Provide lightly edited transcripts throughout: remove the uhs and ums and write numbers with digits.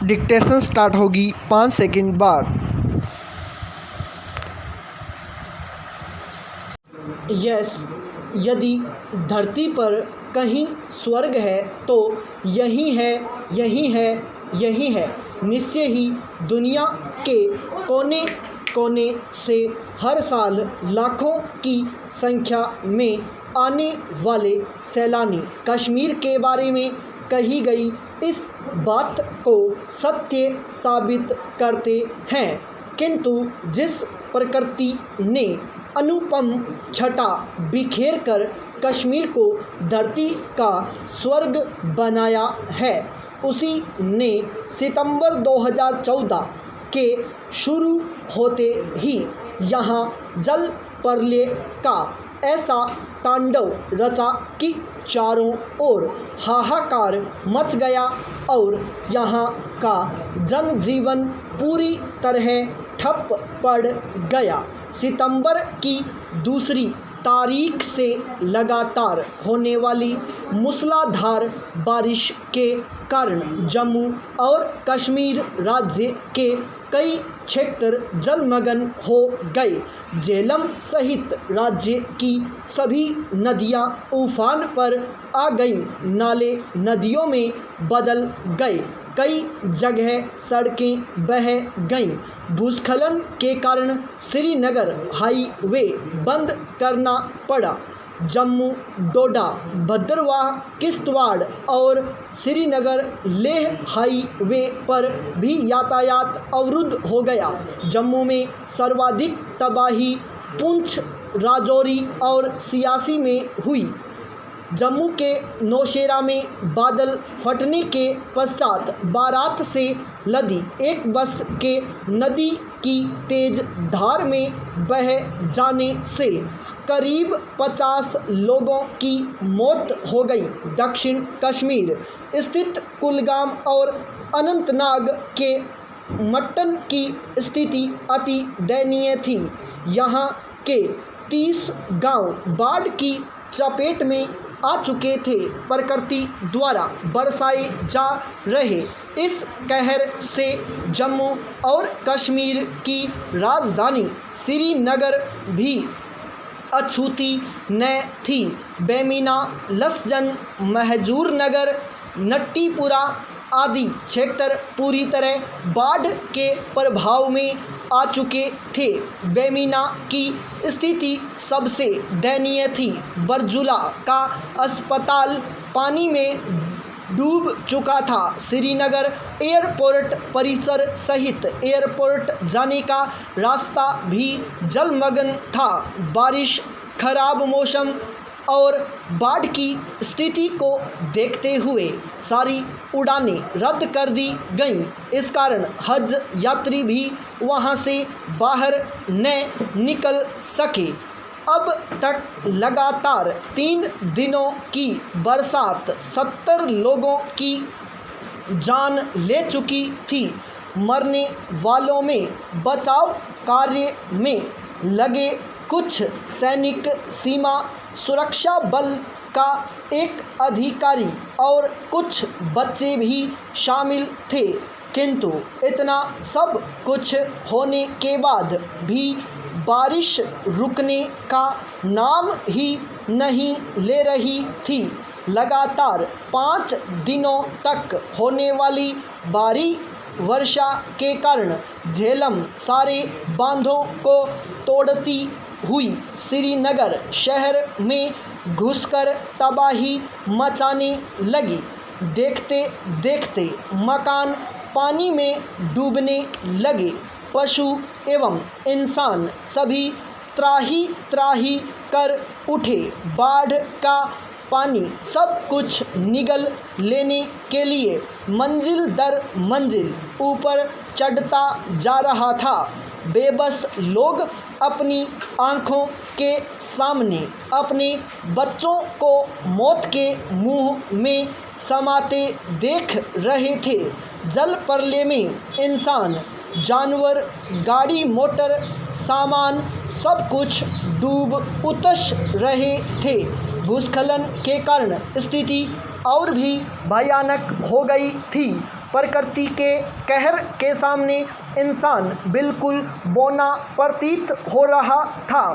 Dictation start होगी 5 second बाद। Yes, यदि धरती पर कहीं स्वर्ग है तो यही है, यही है, यही है। निश्चय ही दुनिया के कोने कोने से हर साल लाखों की संख्या में आने वाले सैलानी कश्मीर के बारे में कही गई इस बात को सत्य साबित करते हैं। किंतु जिस प्रकृति ने अनुपम छटा बिखेर कर कश्मीर को धरती का स्वर्ग बनाया है, उसी ने सितंबर 2014 के शुरू होते ही यहाँ जल प्रलय का ऐसा तांडव रचा कि चारों ओर हाहाकार मच गया और यहाँ का जनजीवन पूरी तरह ठप पड़ गया। सितंबर की 2 तारीख से लगातार होने वाली मूसलाधार बारिश के कारण जम्मू और कश्मीर राज्य के कई क्षेत्र जलमग्न हो गए। झेलम सहित राज्य की सभी नदियां उफान पर आ गईं। नाले नदियों में बदल गए, कई जगह सड़कें बह गईं। भूस्खलन के कारण श्रीनगर हाईवे बंद करना पड़ा। जम्मू, डोडा, भद्रवाह, किश्तवाड़ और श्रीनगर लेह हाईवे पर भी यातायात अवरुद्ध हो गया। जम्मू में सर्वाधिक तबाही पुंछ, राजौरी और सियासी में हुई। जम्मू के नौशेरा में बादल फटने के पश्चात बारात से लदी एक बस के नदी की तेज धार में बह जाने से करीब 50 लोगों की मौत हो गई। दक्षिण कश्मीर स्थित कुलगाम और अनंतनाग के मट्टन की स्थिति अति दयनीय थी। यहाँ के 30 गांव बाढ़ की चपेट में आ चुके थे। प्रकृति द्वारा बरसाए जा रहे इस कहर से जम्मू और कश्मीर की राजधानी श्रीनगर भी अछूती न थी। बेमीना, लसजन, महजूर नगर, नट्टीपुरा आदि क्षेत्र पूरी तरह बाढ़ के प्रभाव में आ चुके थे। बेमीना की स्थिति सबसे दयनीय थी। बरजुला का अस्पताल पानी में डूब चुका था। श्रीनगर एयरपोर्ट परिसर सहित एयरपोर्ट जाने का रास्ता भी जलमग्न था। बारिश, खराब मौसम और बाढ़ की स्थिति को देखते हुए सारी उड़ानें रद्द कर दी गईं। इस कारण हज यात्री भी वहां से बाहर न निकल सके। अब तक लगातार 3 दिनों की बरसात 70 लोगों की जान ले चुकी थी। मरने वालों में बचाव कार्य में लगे कुछ सैनिक, सीमा सुरक्षा बल का एक अधिकारी और कुछ बच्चे भी शामिल थे। किंतु इतना सब कुछ होने के बाद भी बारिश रुकने का नाम ही नहीं ले रही थी। लगातार 5 दिनों तक होने वाली भारी वर्षा के कारण झेलम सारे बांधों को तोड़ती हुई श्रीनगर शहर में घुसकर तबाही मचाने लगी। देखते देखते मकान पानी में डूबने लगे। पशु एवं इंसान सभी त्राही त्राही कर उठे। बाढ़ का पानी सब कुछ निगल लेने के लिए मंजिल दर मंजिल ऊपर चढ़ता जा रहा था। बेबस लोग अपनी आँखों के सामने अपने बच्चों को मौत के मुंह में समाते देख रहे थे। जल प्रलय में इंसान, जानवर, गाड़ी मोटर, सामान सब कुछ डूब उतस रहे थे। भूस्खलन के कारण स्थिति और भी भयानक हो गई थी। प्रकृति के कहर के सामने इंसान बिल्कुल बौना प्रतीत हो रहा था।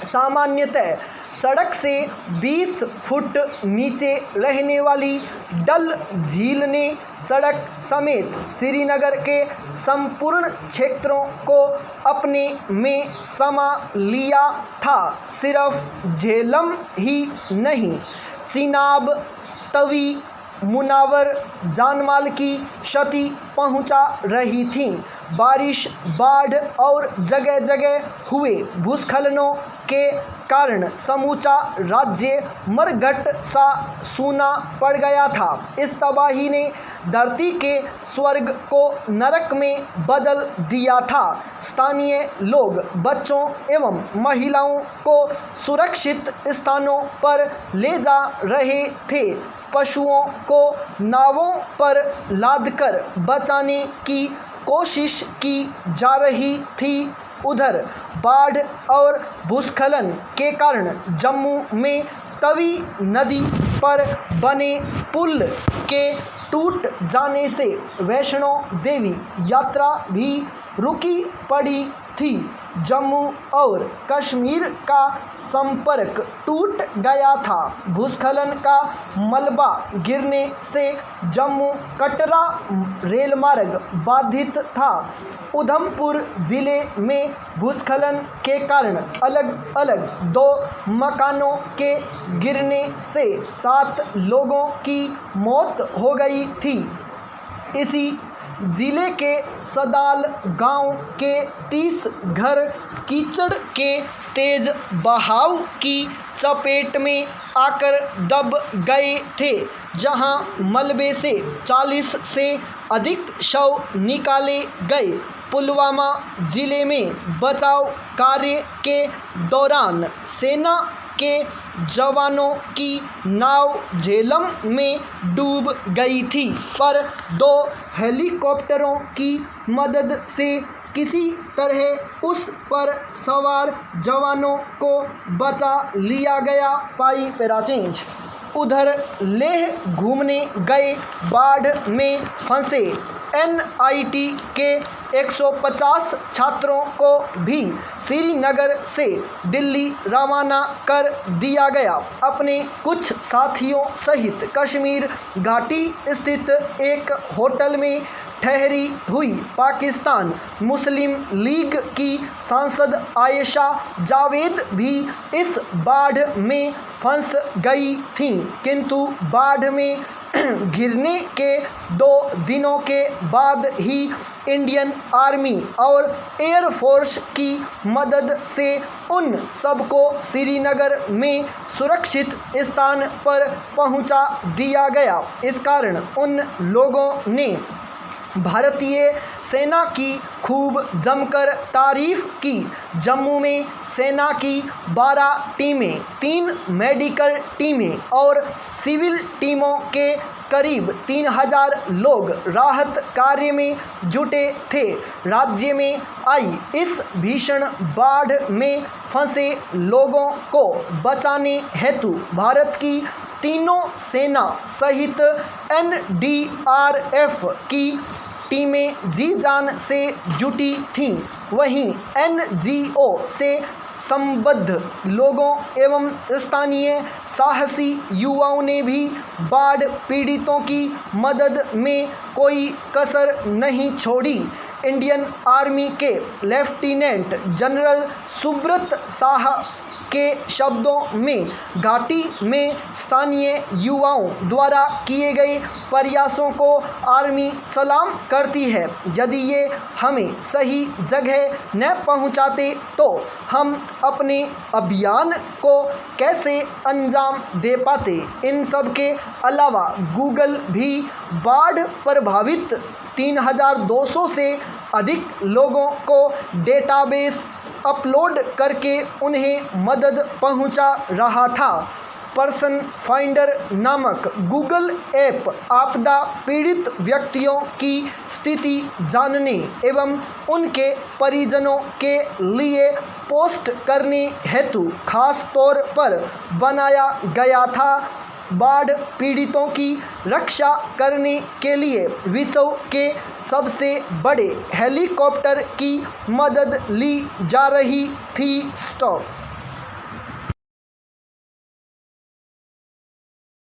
सामान्यतः सड़क से 20 फुट नीचे रहने वाली डल झील ने सड़क समेत श्रीनगर के संपूर्ण क्षेत्रों को अपने में समा लिया था। सिर्फ झेलम ही नहीं, चिनाब, तवी, मुनावर जानमाल की क्षति पहुंचा रही थी। बारिश, बाढ़ और जगह जगह हुए भूस्खलनों के कारण समूचा राज्य मरघट सा सूना पड़ गया था। इस तबाही ने धरती के स्वर्ग को नरक में बदल दिया था। स्थानीय लोग बच्चों एवं महिलाओं को सुरक्षित स्थानों पर ले जा रहे थे। पशुओं को नावों पर लादकर बचाने की कोशिश की जा रही थी। उधर बाढ़ और भूस्खलन के कारण जम्मू में तवी नदी पर बने पुल के टूट जाने से वैष्णो देवी यात्रा भी रुकी पड़ी थी। जम्मू और कश्मीर का संपर्क टूट गया था। भूस्खलन का मलबा गिरने से जम्मू कटरा रेल मार्ग बाधित था। उधमपुर जिले में भूस्खलन के कारण अलग अलग 2 मकानों के गिरने से 7 लोगों की मौत हो गई थी। इसी जिले के सदाल गांव के 30 घर कीचड़ के तेज बहाव की चपेट में आकर दब गए थे, जहां मलबे से 40 से अधिक शव निकाले गए। पुलवामा जिले में बचाव कार्य के दौरान सेना के जवानों की नाव झेलम में डूब गई थी, पर 2 हेलीकॉप्टरों की मदद से किसी तरह उस पर सवार जवानों को बचा लिया गया। पाई पैरा चेंज। उधर लेह घूमने गए बाढ़ में फंसे NIT के 150 छात्रों को भी श्रीनगर से दिल्ली रवाना कर दिया गया। अपने कुछ साथियों सहित कश्मीर घाटी स्थित एक होटल में ठहरी हुई पाकिस्तान मुस्लिम लीग की सांसद आयशा जावेद भी इस बाढ़ में फंस गई थीं, किंतु बाढ़ में घिरने के 2 दिनों के बाद ही इंडियन आर्मी और एयरफोर्स की मदद से उन सबको श्रीनगर में सुरक्षित स्थान पर पहुंचा दिया गया। इस कारण उन लोगों ने भारतीय सेना की खूब जमकर तारीफ की। जम्मू में सेना की 12 टीमें, 3 मेडिकल टीमें और सिविल टीमों के करीब 3000 लोग राहत कार्य में जुटे थे। राज्य में आई इस भीषण बाढ़ में फंसे लोगों को बचाने हेतु भारत की तीनों सेना सहित NDRF की टीमें जी जान से जुटी थीं। वहीं NGO से संबद्ध लोगों एवं स्थानीय साहसी युवाओं ने भी बाढ़ पीड़ितों की मदद में कोई कसर नहीं छोड़ी। इंडियन आर्मी के लेफ्टिनेंट जनरल सुब्रत साह के शब्दों में घाटी में स्थानीय युवाओं द्वारा किए गए प्रयासों को आर्मी सलाम करती है। यदि ये हमें सही जगह न पहुंचाते तो हम अपने अभियान को कैसे अंजाम दे पाते। इन सब के अलावा गूगल भी बाढ़ प्रभावित 3200 से अधिक लोगों को डेटाबेस अपलोड करके उन्हें मदद पहुंचा रहा था। पर्सन फाइंडर नामक गूगल ऐप आपदा पीड़ित व्यक्तियों की स्थिति जानने एवं उनके परिजनों के लिए पोस्ट करने हेतु खास तौर पर बनाया गया था। बाढ़ पीड़ितों की रक्षा करने के लिए विश्व के सबसे बड़े हेलीकॉप्टर की मदद ली जा रही थी। स्टॉप।